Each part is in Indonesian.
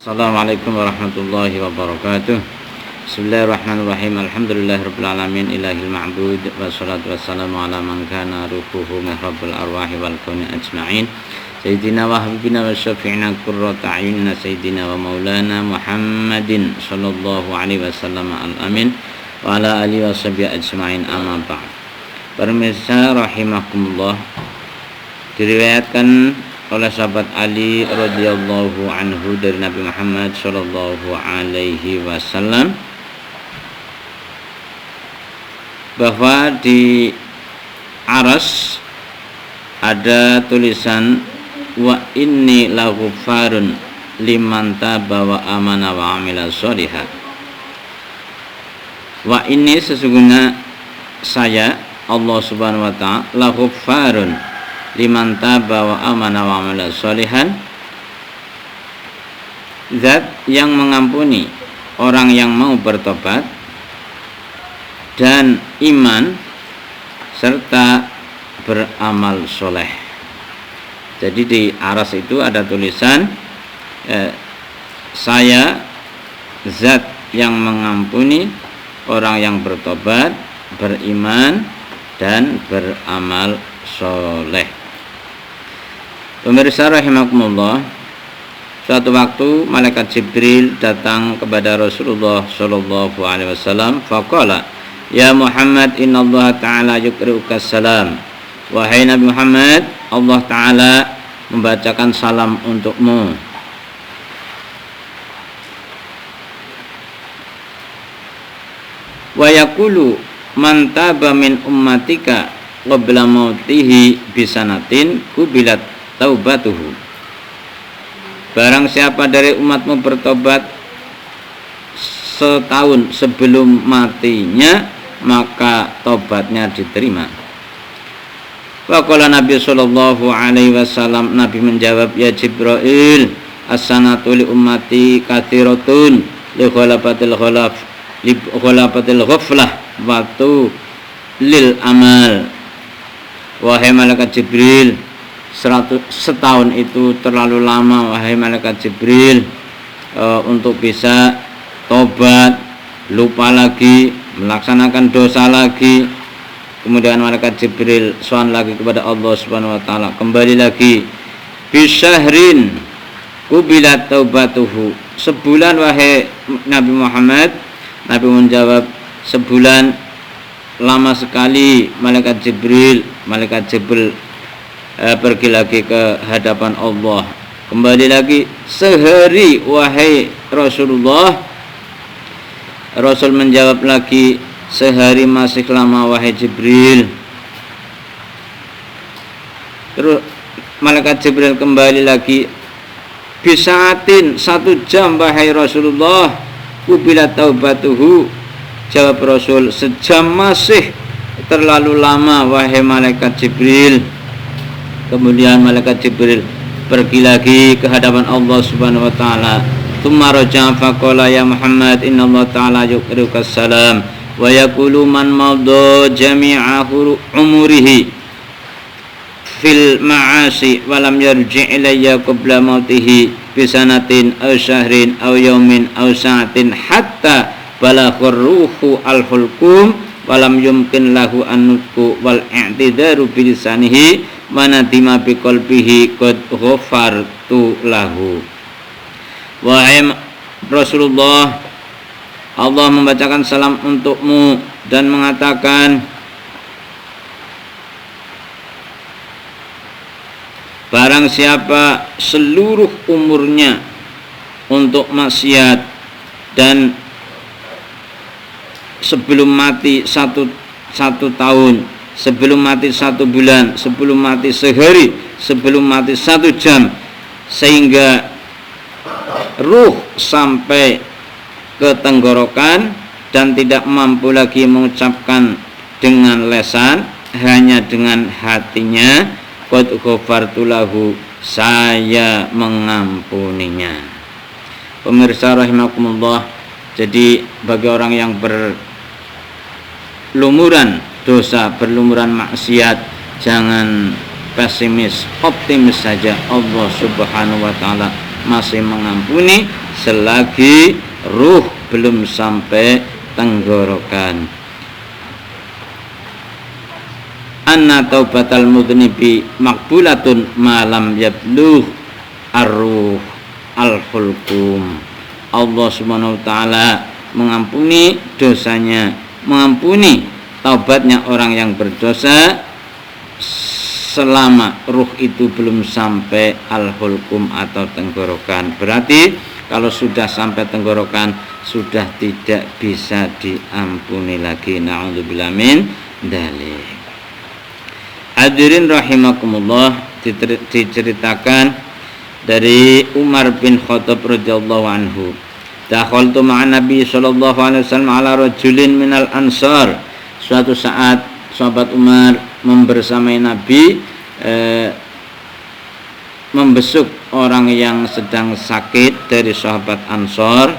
Assalamualaikum warahmatullahi wabarakatuh. Bismillahirrahmanirrahim. Alhamdulillahirabbil alamin ilahil ma'bud wassalatu wassalamu ala man kana ruhuhu mihrabul arwahi wal kauni ajma'in. Sayyidina wa habibina wa syafi'ina qurrata a'yunina sayyidina wa maulana Muhammadin sallallahu alaihi wasallam al-amin wa ala alihi washabihi ajma'in, amma ba'd. Pemirsa rahimakumullah, diriwayatkan oleh sahabat Ali radhiyallahu anhu dari Nabi Muhammad sallallahu alaihi wasallam bahwa di aras ada tulisan wa inni laghfarun liman taba wa amana wa amila sholihan. Wa ini sesungguhnya saya Allah Subhanahu wa taala laghfarun liman taba wa amana wa amila sholihan, zat yang mengampuni orang yang mau bertobat dan iman serta beramal soleh. Jadi di aras itu ada tulisan saya zat yang mengampuni orang yang bertobat, beriman dan beramal soleh. Pemirsa rahimakumullah, suatu waktu malaikat Jibril datang kepada Rasulullah sallallahu alaihi wasallam. Faqala, ya Muhammad, innallaha ta'ala yuqri'uka salam. Wahai Nabi Muhammad, Allah Ta'ala membacakan salam untukmu. Wa yaqulu man taba min ummatika qabla mautihi bisanatin kubilat taubatuhu. Barang siapa dari umatmu bertobat setahun sebelum matinya, maka tobatnya diterima. Waqala Nabi sallallahu alaihi wasallam, Nabi menjawab, ya Jibril, as-sanatu li ummati katsiratun li khalafatil ghaflah waktu lil amal. Wahai malaikat Jibril, setahun itu terlalu lama wahai malaikat Jibril untuk bisa tobat, lupa lagi, melaksanakan dosa lagi. Kemudian malaikat Jibril soal lagi kepada Allah Subhanahu wa taala, kembali lagi, bisyahrin kubilat taubatuhu, sebulan wahai Nabi Muhammad. Nabi menjawab, sebulan lama sekali malaikat Jibril pergi lagi ke hadapan Allah. Kembali lagi, sehari wahai Rasulullah. Rasul menjawab lagi, sehari masih lama wahai Jibril. Terus malaikat Jibril kembali lagi, bisaatin, 1 jam wahai Rasulullah. Kubilat taubatuhu. Jawab Rasul, sejam masih terlalu lama wahai malaikat Jibril. Kemudian malaikat Jibril pergi lagi ke hadapan Allah Subhanahu wa taala. Tsumma raja'a faqala, ya Muhammad, innallaha ta'ala yuqri'uka salam wa yaqulu man madha jami'a umurihi fil ma'asi wa lam yarji' ilayya qabla mautihi bisanatin aw syahrin aw yaumin aw sa'atin hatta balaghar ruhu al-hulqum walam yumkin lahu an-nutqu wal i'tidaru bi lisanihi manadima bi qalbihi qad ghafartu lahu. Wahai Rasulullah, Allah membacakan salam untukmu dan mengatakan, barang siapa seluruh umurnya untuk maksiat dan sebelum mati satu tahun, sebelum mati 1 bulan, sebelum mati sehari, sebelum mati 1 jam, sehingga ruh sampai ke tenggorokan dan tidak mampu lagi mengucapkan dengan lesan, hanya dengan hatinya, qad ghafartu lahu, saya mengampuninya. Pemirsa rahimakumullah, jadi bagi orang yang berlumuran dosa, berlumuran maksiat, jangan pesimis, optimis saja. Allah Subhanahu wa taala masih mengampuni selagi ruh belum sampai tenggorokan. Anna taubatal mudhnibi makbulatun malam yablugh ar-ruh al-hulqum. Allah Subhanahu wa taala mengampuni dosanya, mengampuni taubatnya orang yang berdosa selama ruh itu belum sampai al-hulqum atau tenggorokan. Berarti kalau sudah sampai tenggorokan sudah tidak bisa diampuni lagi. Na'udzubillah min dzalik. Hadirin rahimakumullah, diceritakan dari Umar bin Khattab radhiyallahu anhu. Dakhaltu ma'an Nabi sallallahu alaihi wasallam ala rajulin minal ansar. Suatu saat sahabat Umar membersamai Nabi membesuk orang yang sedang sakit dari sahabat Ansor.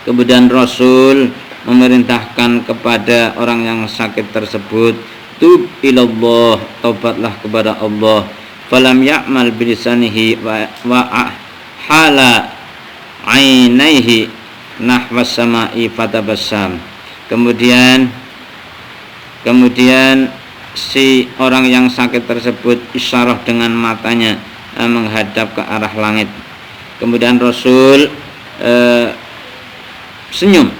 Kemudian Rasul memerintahkan kepada orang yang sakit tersebut, tub ilallah, taubatlah kepada Allah. Falam ya'mal bilisanihi wa hala ainaihi nahwas sama'i fatabassam. Kemudian si orang yang sakit tersebut isyarah dengan matanya menghadap ke arah langit. Kemudian Rasul senyum.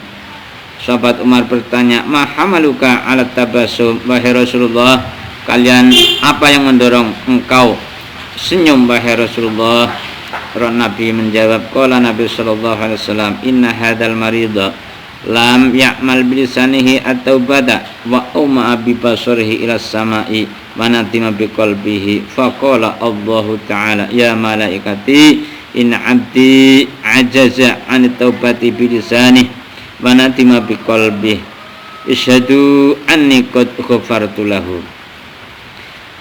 Sahabat Umar bertanya, "Ma hamaluka ala tabassum?" Wahai Rasulullah, kalian apa yang mendorong engkau senyum wahai Rasulullah? Nabi menjawab, qala Nabi sallallahu alaihi wasallam, "Inna hadzal marida lam ya'mal bilisanihi at-taubata wa umma bi basarihi ila samai wa natima bi qalbihi faqala Allahu ta'ala ya malaikati in 'abdi ajaza 'an taubati bilisanihi wa natima bi qalbihi isyhadu anni qad ghafartu lahu."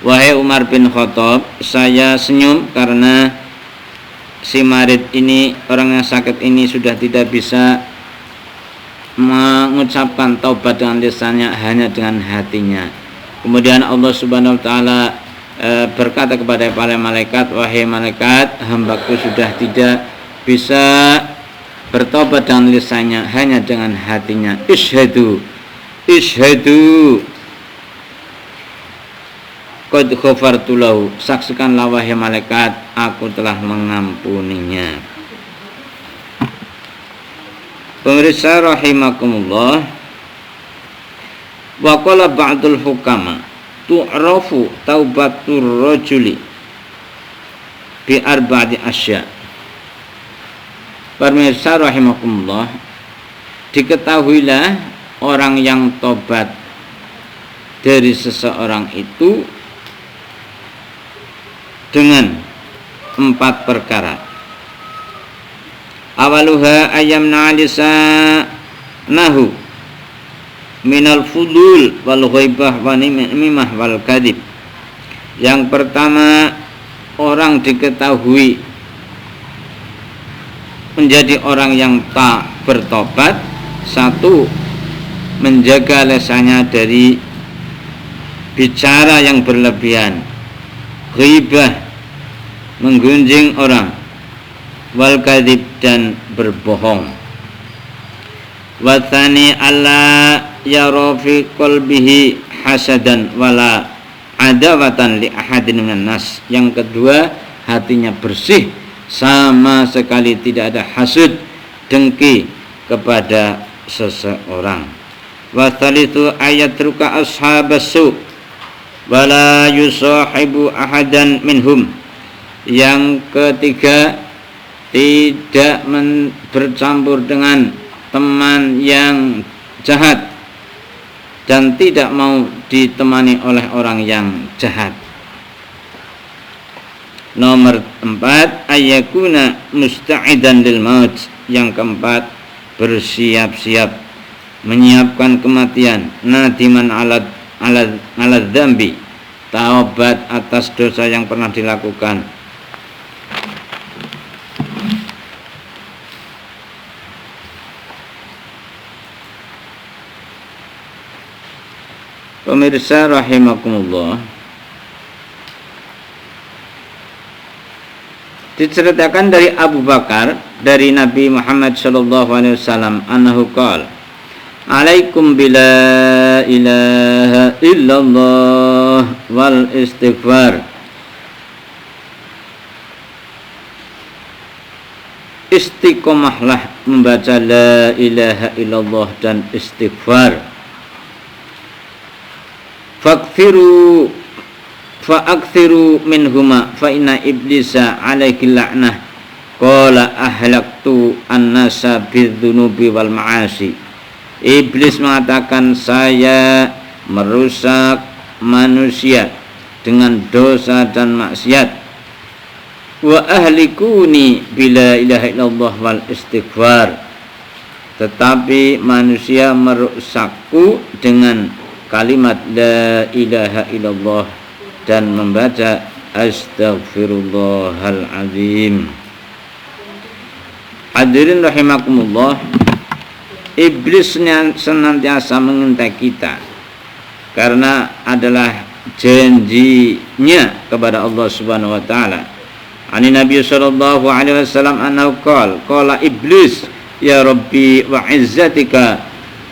Wahai Umar bin Khattab, saya senyum karena si marid ini, orang yang sakit ini sudah tidak bisa mengucapkan taubat dengan lisannya, hanya dengan hatinya. Kemudian Allah Subhanahu wa taala berkata kepada para malaikat, wahai malaikat, hambaku sudah tidak bisa bertobat dengan lisannya, hanya dengan hatinya. Isyhadu qad ghafartu lahu, saksikanlah wahai malaikat, aku telah mengampuninya. Pemirsa rahimakumullah, wa qala ba'dul hukama tu'rafu taubatur rajuli bi arba'ati asya. Pemirsa rahimakumullah, diketahuilah orang yang tobat dari seseorang itu dengan 4 perkara. Awaluha ayyamna lisanahu minal fudul wal ghaibah wa nimah wal kadhib. Yang pertama, orang diketahui menjadi orang yang tak bertobat, 1, menjaga lisannya dari bicara yang berlebihan, ghibah, menggunjing orang, wal kadhib, dan berbohong. Wa tsani alla yara fi qalbihi hasadan wala adawatan li ahadin minan nas. Yang kedua, hatinya bersih, sama sekali tidak ada hasud, dengki kepada seseorang. Wa tsalitsu ayatruka ashabas-su wala yusahibu ahadan minhum. Yang ketiga, tidak bercampur dengan teman yang jahat dan tidak mau ditemani oleh orang yang jahat. Nomor 4, ayyakuna musta'idan lil maut. Yang keempat, bersiap-siap menyiapkan kematian. Nadiman ala dzambi, taubat atas dosa yang pernah dilakukan. Pemirsa rahimakumullah, Diceritakan dari Abu Bakar dari Nabi Muhammad sallallahu alaihi wasallam annahu qala alaikum bila ilaha illallah wal istighfar. Istiqomahlah membaca la ilaha illallah dan istighfar. Fa'akthiru minhuma fa inna iblisa alaihi la'nah qala ahlaktu an-nasa bidzunubi wal ma'asi. Iblis mengatakan saya merusak manusia dengan dosa dan maksiat. Wa ahlikuni bila ilaha illallah wal istighfar. Tetapi manusia merusakku dengan kalimat la ilaha illallah dan membaca astaghfirullahal azim. Hadirin rahimakumullah, iblis senantiasa mengintai kita karena adalah janjinya kepada Allah Subhanahu wa taala. Ani Nabi sallallahu alaihi wasallam annahu qala iblis ya rabbi wa izzatika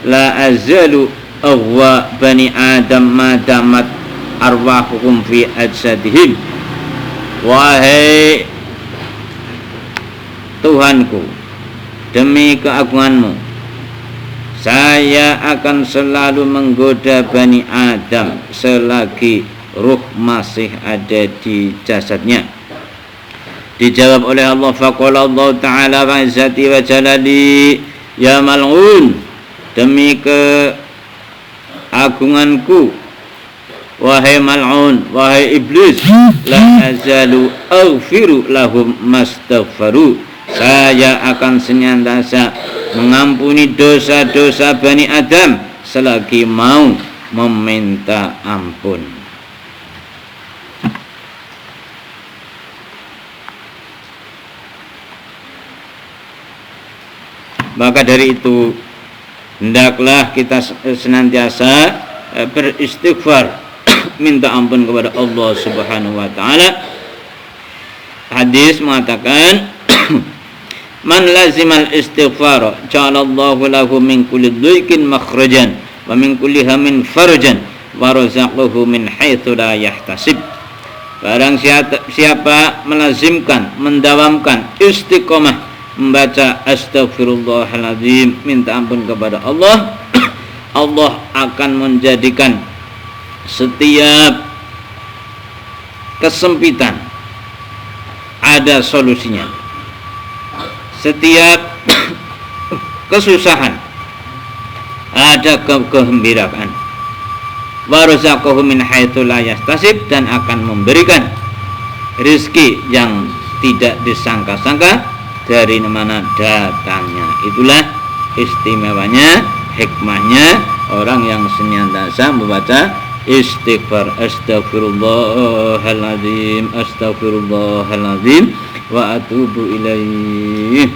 la azalu aghwa bani adam ma damat arwahukum fi ajsadihim. Wahai Tuhanku, demi keagunganmu saya akan selalu menggoda Bani Adam selagi ruh masih ada di jasadnya. Dijawab oleh Allah, faqala Allah Ta'ala wa izzati wa jalali ya mal'un, demi keagunganku wahai mal'un, wahai iblis, la azalu aghfiru lahum mastaghfaru, saya akan senantiasa mengampuni dosa-dosa Bani Adam selagi mau meminta ampun. Maka dari itu hendaklah kita senantiasa beristighfar, minta ampun kepada Allah Subhanahu wa taala. Hadis mengatakan man lazimal istighfar ja'alallahu lahu min kulli dhiqin makhrajan wa min kulli hammin farjan wa razaqahu min haitsu la yahtasib. Barang siapa melazimkan, mendawamkan istiqomah membaca astaghfirullahaladzim, minta ampun kepada Allah, Allah akan menjadikan setiap kesempitan ada solusinya, setiap kesusahan ada kegembiraan. Wa razaqahu min haitsu la yahtasib, dan akan memberikan rezeki yang tidak disangka-sangka dari mana datangnya. Itulah istimewanya, hikmahnya orang yang senantiasa membaca istighfar, astaghfirullahaladzim, astaghfirullahaladzim wa atubu ilaih.